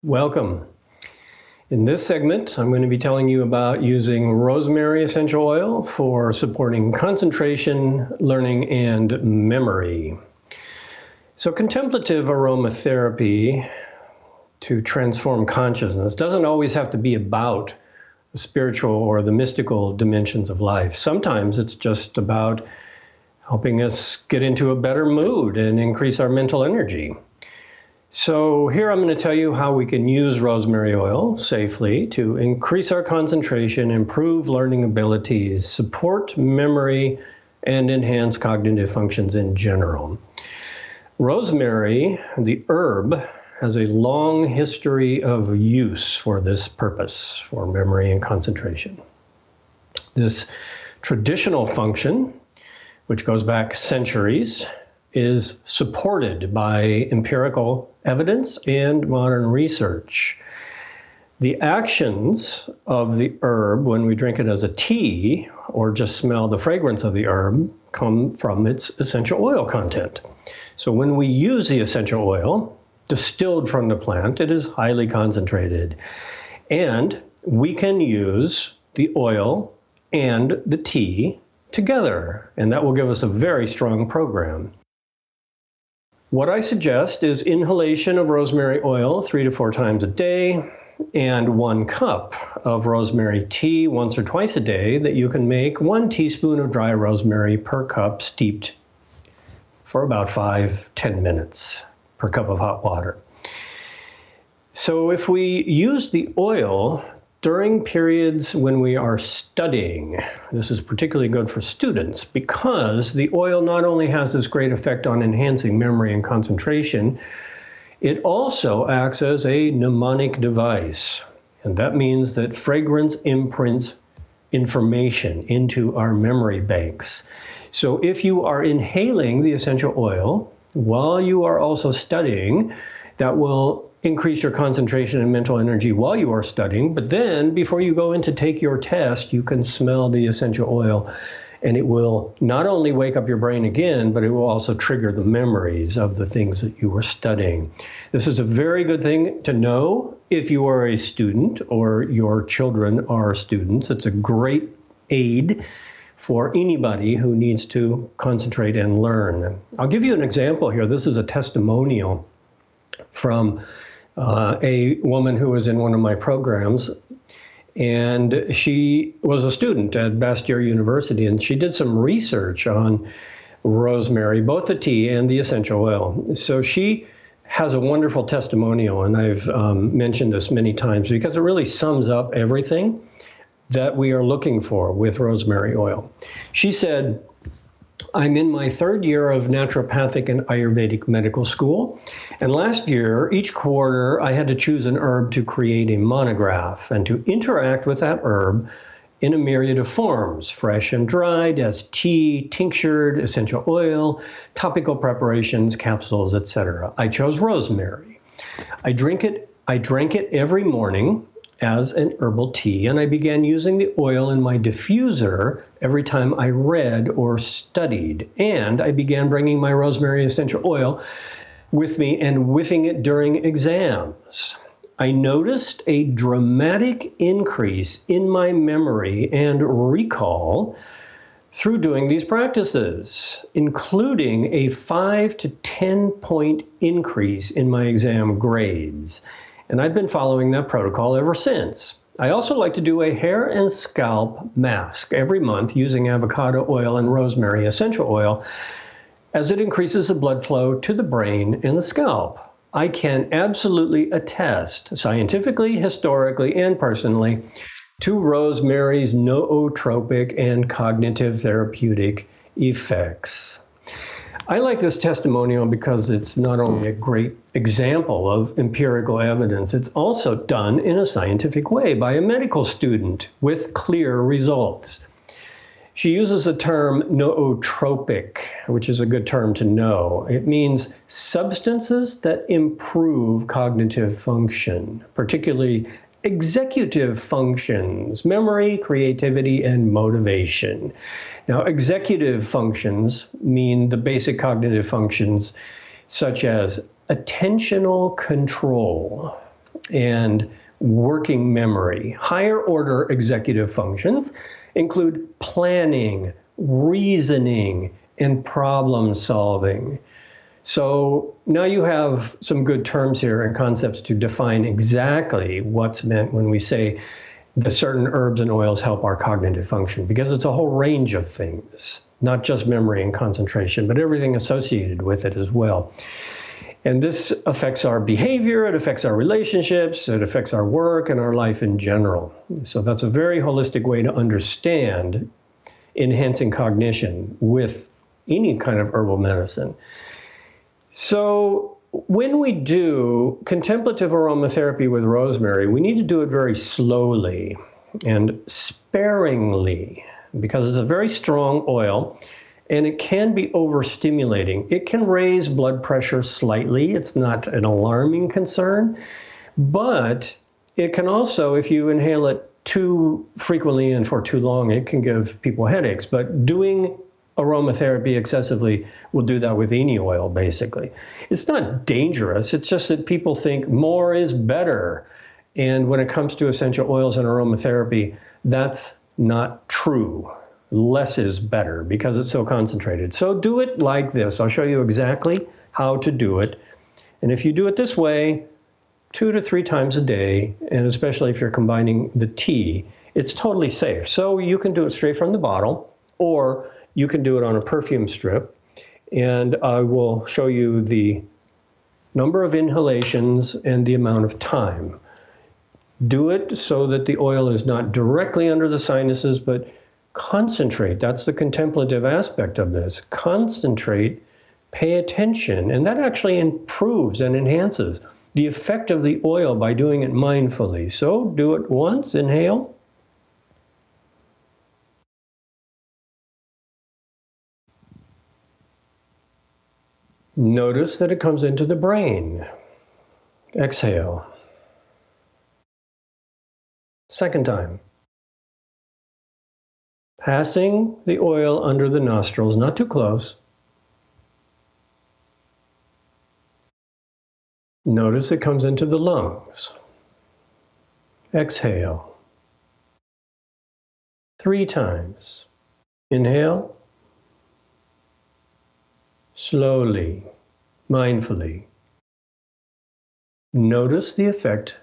Welcome. In this segment, I'm going to be telling you about using rosemary essential oil for supporting concentration, learning, and memory. So contemplative aromatherapy to transform consciousness doesn't always have to be about the spiritual or the mystical dimensions of life. Sometimes it's just about helping us get into a better mood and increase our mental energy. So here I'm going to tell you how we can use rosemary oil safely to increase our concentration, improve learning abilities, support memory, and enhance cognitive functions in general. Rosemary, the herb, has a long history of use for this purpose, for memory and concentration. This traditional function, which goes back centuries, is supported by empirical evidence and modern research. The actions of the herb when we drink it as a tea or just smell the fragrance of the herb come from its essential oil content. So when we use the essential oil distilled from the plant, it is highly concentrated. And we can use the oil and the tea together, and that will give us a very strong program. What I suggest is inhalation of rosemary oil 3 to 4 times a day and 1 cup of rosemary tea once or twice a day that you can make 1 teaspoon of dry rosemary per cup steeped for about 5-10 minutes per cup of hot water. So if we use the oil during periods when we are studying, this is particularly good for students because the oil not only has this great effect on enhancing memory and concentration, it also acts as a mnemonic device. And that means that fragrance imprints information into our memory banks. So if you are inhaling the essential oil while you are also studying, that will increase your concentration and mental energy while you are studying. But then before you go in to take your test, you can smell the essential oil, and it will not only wake up your brain again, but it will also trigger the memories of the things that you were studying. This is a very good thing to know if you are a student or your children are students. It's a great aid for anybody who needs to concentrate and learn. I'll give you an example here. This is a testimonial from a woman who was in one of my programs, and she was a student at Bastyr University, and she did some research on rosemary, both the tea and the essential oil. So she has a wonderful testimonial, and I've mentioned this many times because it really sums up everything that we are looking for with rosemary oil. She said, "I'm in my 3rd year of naturopathic and Ayurvedic medical school, and last year, each quarter, I had to choose an herb to create a monograph and to interact with that herb in a myriad of forms, fresh and dried, as tea, tinctured, essential oil, topical preparations, capsules, etc. I chose rosemary. I drank it every morning as an herbal tea, and I began using the oil in my diffuser every time I read or studied. And I began bringing my rosemary essential oil with me and whiffing it during exams. I noticed a dramatic increase in my memory and recall through doing these practices, including a 5 to 10 point increase in my exam grades. And I've been following that protocol ever since. I also like to do a hair and scalp mask every month using avocado oil and rosemary essential oil, as it increases the blood flow to the brain and the scalp. I can absolutely attest, scientifically, historically, and personally, to rosemary's nootropic and cognitive therapeutic effects. I like this testimonial because it's not only a great example of empirical evidence, it's also done in a scientific way by a medical student with clear results. She uses the term nootropic, which is a good term to know. It means substances that improve cognitive function, particularly executive functions, memory, creativity, and motivation. Now, executive functions mean the basic cognitive functions such as attentional control, and working memory. Higher order executive functions include planning, reasoning, and problem solving. So now you have some good terms here and concepts to define exactly what's meant when we say that certain herbs and oils help our cognitive function, because it's a whole range of things, not just memory and concentration, but everything associated with it as well. And this affects our behavior, it affects our relationships, it affects our work and our life in general. So that's a very holistic way to understand enhancing cognition with any kind of herbal medicine. So when we do contemplative aromatherapy with rosemary, we need to do it very slowly and sparingly, because it's a very strong oil and it can be overstimulating. It can raise blood pressure slightly. It's not an alarming concern, but it can also, if you inhale it too frequently and for too long, it can give people headaches. But doing aromatherapy excessively will do that with any oil, basically. It's not dangerous. It's just that people think more is better. And when it comes to essential oils and aromatherapy, that's not true. Less is better because it's so concentrated. So do it like this. I'll show you exactly how to do it. And if you do it this way, 2 to 3 times a day, and especially if you're combining the tea, it's totally safe. So you can do it straight from the bottle, or you can do it on a perfume strip. And I will show you the number of inhalations and the amount of time. Do it so that the oil is not directly under the sinuses, but concentrate. That's the contemplative aspect of this. Concentrate, pay attention, and that actually improves and enhances the effect of the oil by doing it mindfully. So do it once, inhale. Notice that it comes into the brain. Exhale. Second time. Passing the oil under the nostrils, not too close. Notice it comes into the lungs. Exhale. 3 times. Inhale. Slowly, mindfully. Notice the effect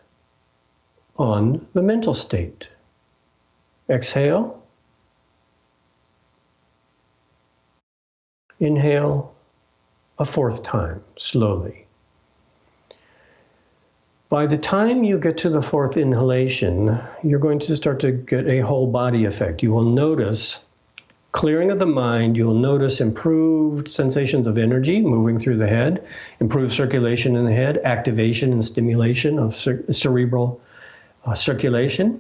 on the mental state. Exhale. Inhale a 4th time, slowly. By the time you get to the 4th inhalation, you're going to start to get a whole body effect. You will notice clearing of the mind. You'll notice improved sensations of energy moving through the head, improved circulation in the head, activation and stimulation of cerebral circulation.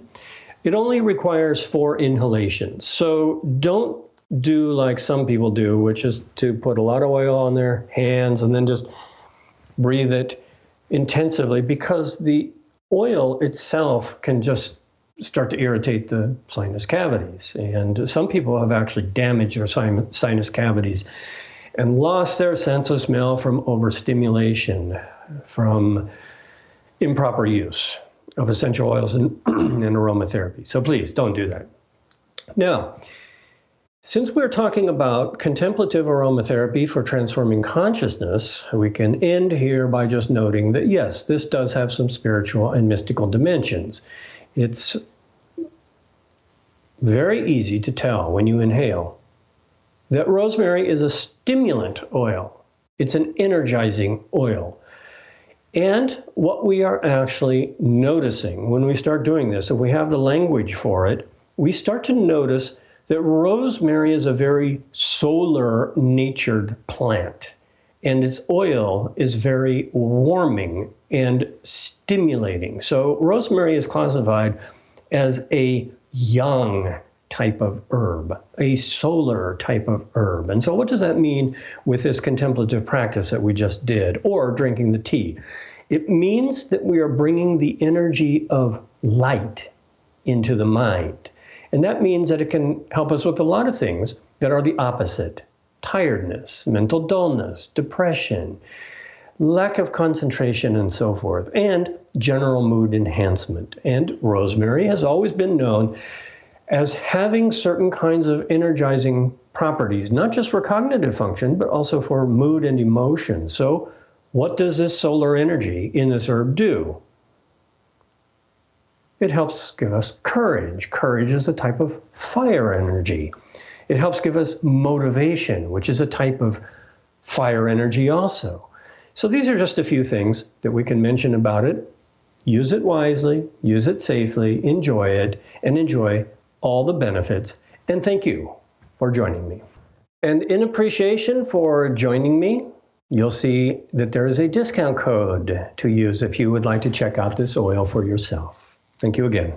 It only requires 4 inhalations. So don't do like some people do, which is to put a lot of oil on their hands and then just breathe it intensively, because the oil itself can just start to irritate the sinus cavities. And some people have actually damaged their sinus cavities and lost their sense of smell from overstimulation, from improper use of essential oils and aromatherapy. So please don't do that. Now, since we're talking about contemplative aromatherapy for transforming consciousness, we can end here by just noting that yes, this does have some spiritual and mystical dimensions. It's very easy to tell when you inhale that rosemary is a stimulant oil. It's an energizing oil. And what we are actually noticing when we start doing this, if we have the language for it, we start to notice that rosemary is a very solar-natured plant, and its oil is very warming and stimulating. So rosemary is classified as a yang type of herb, a solar type of herb. And so what does that mean with this contemplative practice that we just did, or drinking the tea? It means that we are bringing the energy of light into the mind. And that means that it can help us with a lot of things that are the opposite: tiredness, mental dullness, depression, lack of concentration, and so forth, and general mood enhancement. And rosemary has always been known as having certain kinds of energizing properties, not just for cognitive function, but also for mood and emotion. So what does this solar energy in this herb do? It helps give us courage. Courage is a type of fire energy. It helps give us motivation, which is a type of fire energy also. So these are just a few things that we can mention about it. Use it wisely, use it safely, enjoy it, and enjoy all the benefits. And thank you for joining me. And in appreciation for joining me, you'll see that there is a discount code to use if you would like to check out this oil for yourself. Thank you again.